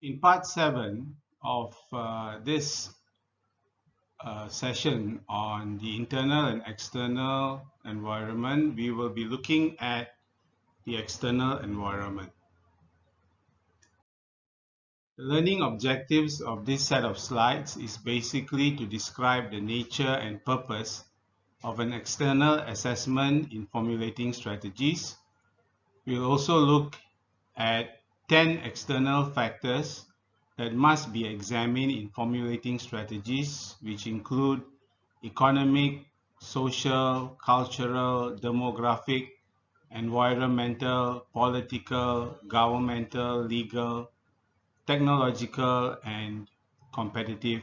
In part 7 of this session on the internal and external environment, we will be looking at the external environment. The learning objectives of this set of slides is basically to describe the nature and purpose of an external assessment in formulating strategies. We'll also look at 10 external factors that must be examined in formulating strategies, which include economic, social, cultural, demographic, environmental, political, governmental, legal, technological, and competitive.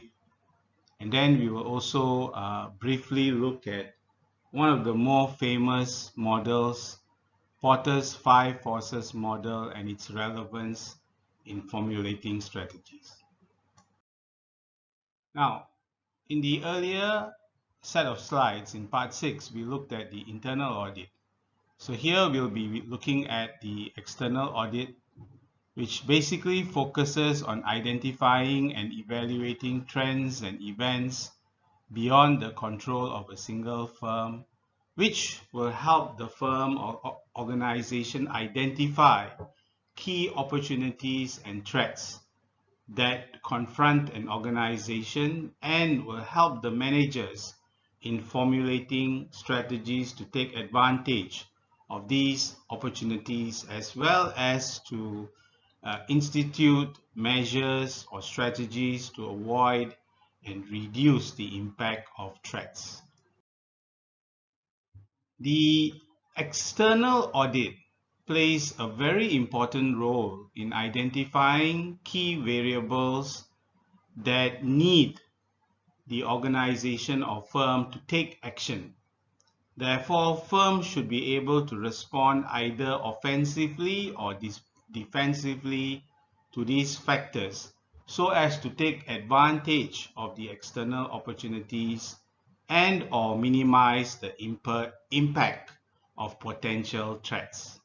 And then we will also briefly look at one of the more famous models, Porter's 5 forces model, and its relevance in formulating strategies. Now, in the earlier set of slides in part 6, we looked at the internal audit. So here we'll be looking at the external audit, which basically focuses on identifying and evaluating trends and events beyond the control of a single firm, which will help the firm or organization identify key opportunities and threats that confront an organization and will help the managers in formulating strategies to take advantage of these opportunities, as well as to institute measures or strategies to avoid and reduce the impact of threats. The external audit plays a very important role in identifying key variables that need the organization or firm to take action. Therefore, firms should be able to respond either offensively or defensively to these factors so as to take advantage of the external opportunities and or minimize the impact of potential threats.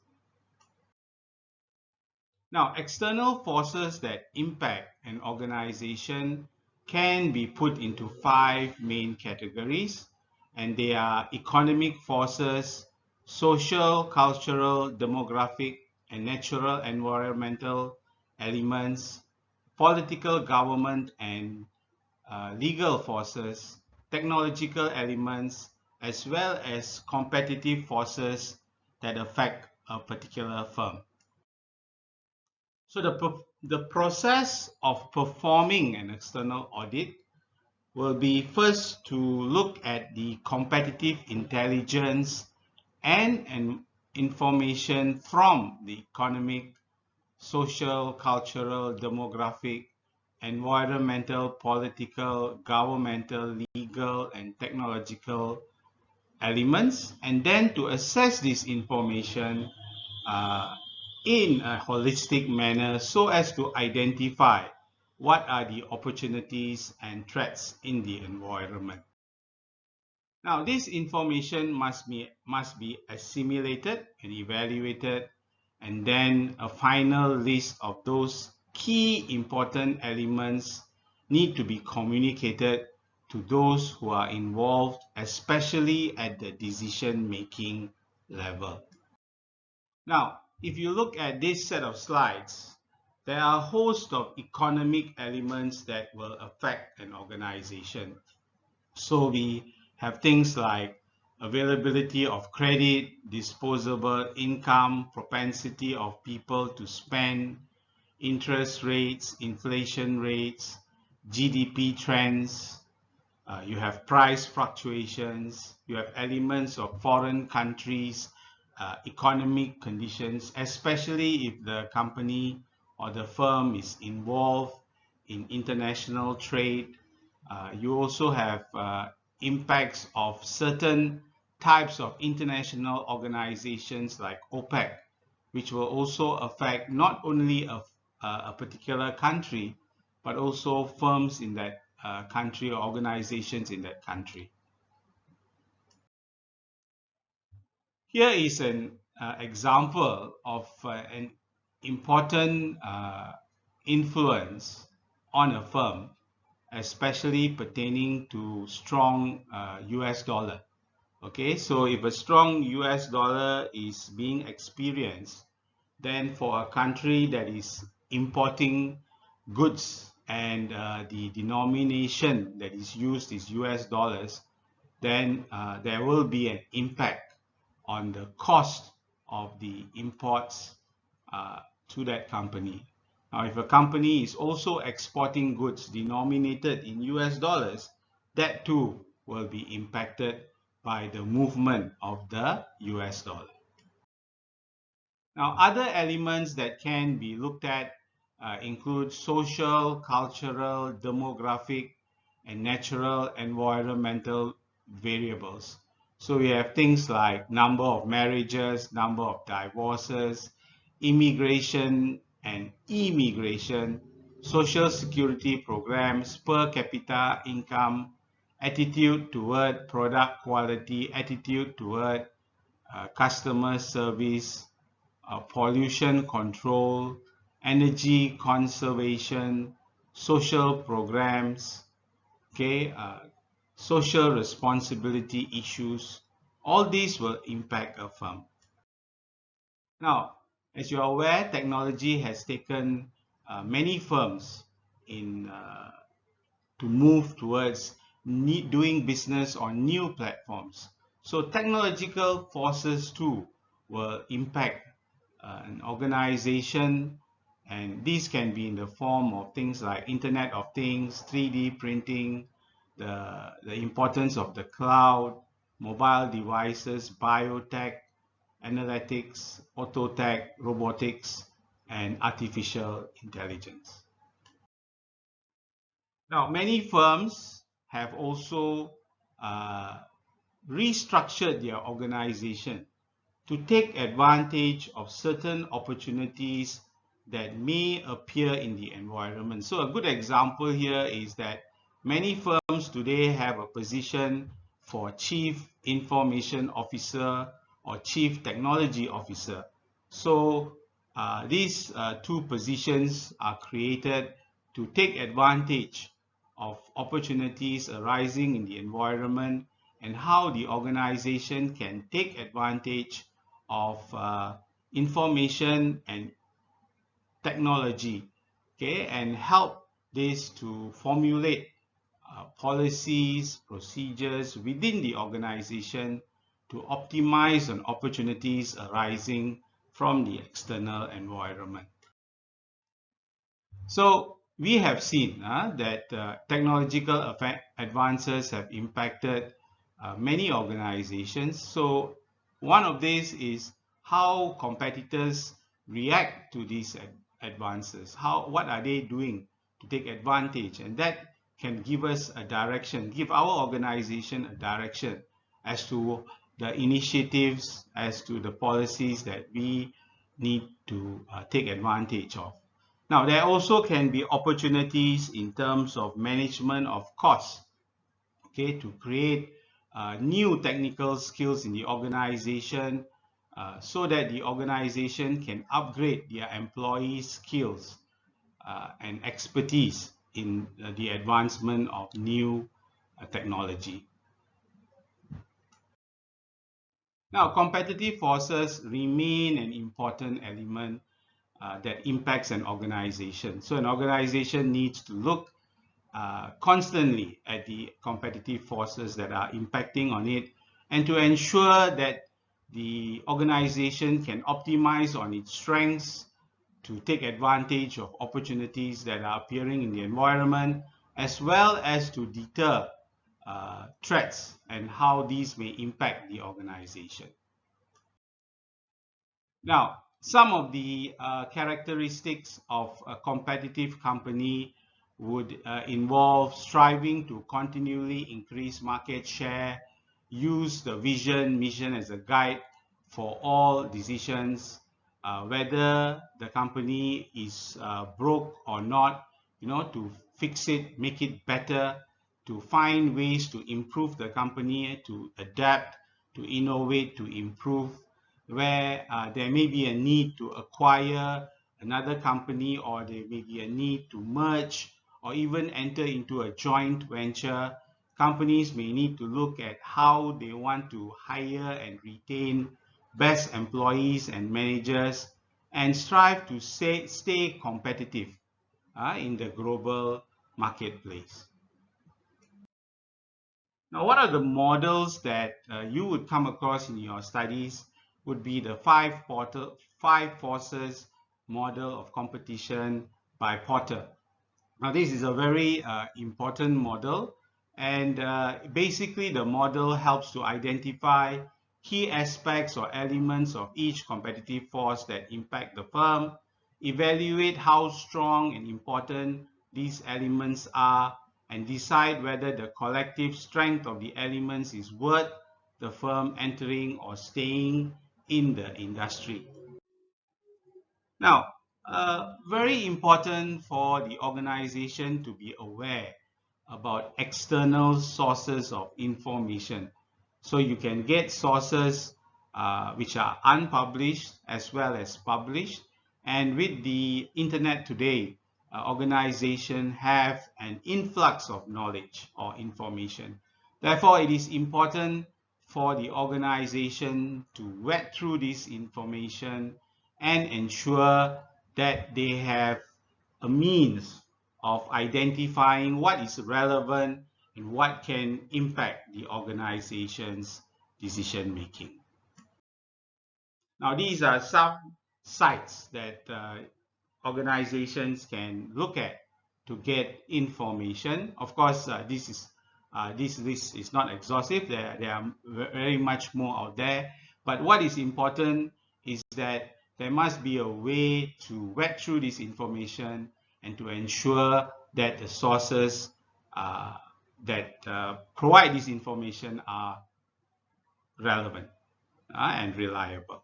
Now, external forces that impact an organization can be put into 5 main categories, and they are economic forces, social, cultural, demographic, and natural environmental elements, political, government, and legal forces, technological elements, as well as competitive forces that affect a particular firm. So the process of performing an external audit will be first to look at the competitive intelligence and information from the economic, social, cultural, demographic, environmental, political, governmental, legal, and technological elements, and then to assess this information in a holistic manner so as to identify what are the opportunities and threats in the environment. Now, this information must be assimilated and evaluated, and then a final list of those key important elements need to be communicated to those who are involved, especially at the decision-making level. Now, if you look at this set of slides, there are a host of economic elements that will affect an organization. So we have things like availability of credit, disposable income, propensity of people to spend, interest rates, inflation rates, GDP trends. You have price fluctuations. You have elements of foreign countries, economic conditions, especially if the company or the firm is involved in international trade. You also have impacts of certain types of international organizations like OPEC, which will also affect not only a particular country, but also firms in that country or organizations in that country. Here is an example of an important influence on a firm, especially pertaining to strong US dollar. Okay, so if a strong US dollar is being experienced, then for a country that is importing goods and the denomination that is used is US dollars, then there will be an impact on the cost of the imports to that company. Now, if a company is also exporting goods denominated in US dollars, that too will be impacted by the movement of the US dollar. Now, other elements that can be looked at include social, cultural, demographic, and natural environmental variables. So we have things like number of marriages, number of divorces, immigration and immigration, social security programs, per capita income, attitude toward product quality, attitude toward customer service, pollution control, energy conservation, social programs, okay, social responsibility issues. All these will impact a firm. Now, as you are aware, technology has taken many firms in to move towards doing business on new platforms. So technological forces too will impact an organization, and these can be in the form of things like Internet of Things, 3D printing, the importance of the cloud, mobile devices, biotech, analytics, autotech, robotics, and artificial intelligence. Now, many firms have also uh, restructured their organization to take advantage of certain opportunities that may appear in the environment. So a good example here is that many firms today have a position for Chief Information Officer or Chief Technology Officer. So these two positions are created to take advantage of opportunities arising in the environment and how the organization can take advantage of information and technology, okay, and help this to formulate policies, procedures within the organization to optimize on opportunities arising from the external environment. So we have seen that technological advances have impacted many organizations. So one of these is how competitors react to these advances. What are they doing to take advantage? And that can give us a direction, give our organization a direction as to the initiatives, as to the policies that we need to take advantage of. Now, there also can be opportunities in terms of management of costs, okay, to create new technical skills in the organization so that the organization can upgrade their employees' skills and expertise in the advancement of new technology. Now, competitive forces remain an important element that impacts an organization. So an organization needs to look constantly at the competitive forces that are impacting on it and to ensure that the organization can optimize on its strengths to take advantage of opportunities that are appearing in the environment, as well as to deter threats and how these may impact the organization. Now, some of the characteristics of a competitive company would involve striving to continually increase market share, use the vision, mission as a guide for all decisions, whether the company is broke or not, to fix it, make it better, to find ways to improve the company, to adapt, to innovate, to improve, where there may be a need to acquire another company, or there may be a need to merge or even enter into a joint venture, companies may need to look at how they want to hire and retain best employees and managers and strive to stay competitive in the global marketplace. Now, what are the models that you would come across in your studies would be the five forces model of competition by Porter. Now, this is a very important model, and basically the model helps to identify key aspects or elements of each competitive force that impact the firm, evaluate how strong and important these elements are, and decide whether the collective strength of the elements is worth the firm entering or staying in the industry. Now, very important for the organization to be aware about external sources of information. So you can get sources which are unpublished as well as published. And with the internet today, organizations have an influx of knowledge or information. Therefore, it is important for the organization to vet through this information and ensure that they have a means of identifying what is relevant and what can impact the organization's decision making. Now, these are some sites that organizations can look at to get information. Of course, this list is not exhaustive. There are very much more out there. But what is important is that there must be a way to vet through this information and to ensure that the sources that provide this information are relevant and reliable.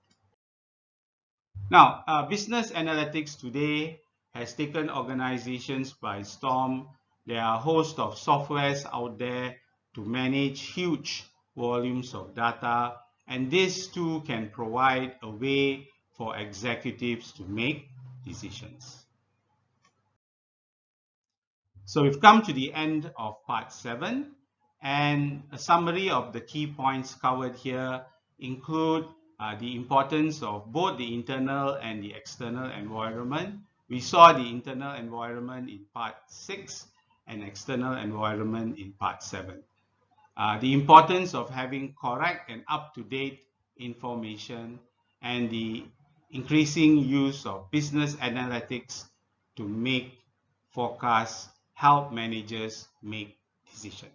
Now, business analytics today has taken organizations by storm. There are a host of softwares out there to manage huge volumes of data, and this too can provide a way for executives to make decisions. So we've come to the end of part 7, and a summary of the key points covered here include the importance of both the internal and the external environment. We saw the internal environment in part 6 and external environment in part 7. The importance of having correct and up-to-date information, and the increasing use of business analytics to make forecasts, help managers make decisions.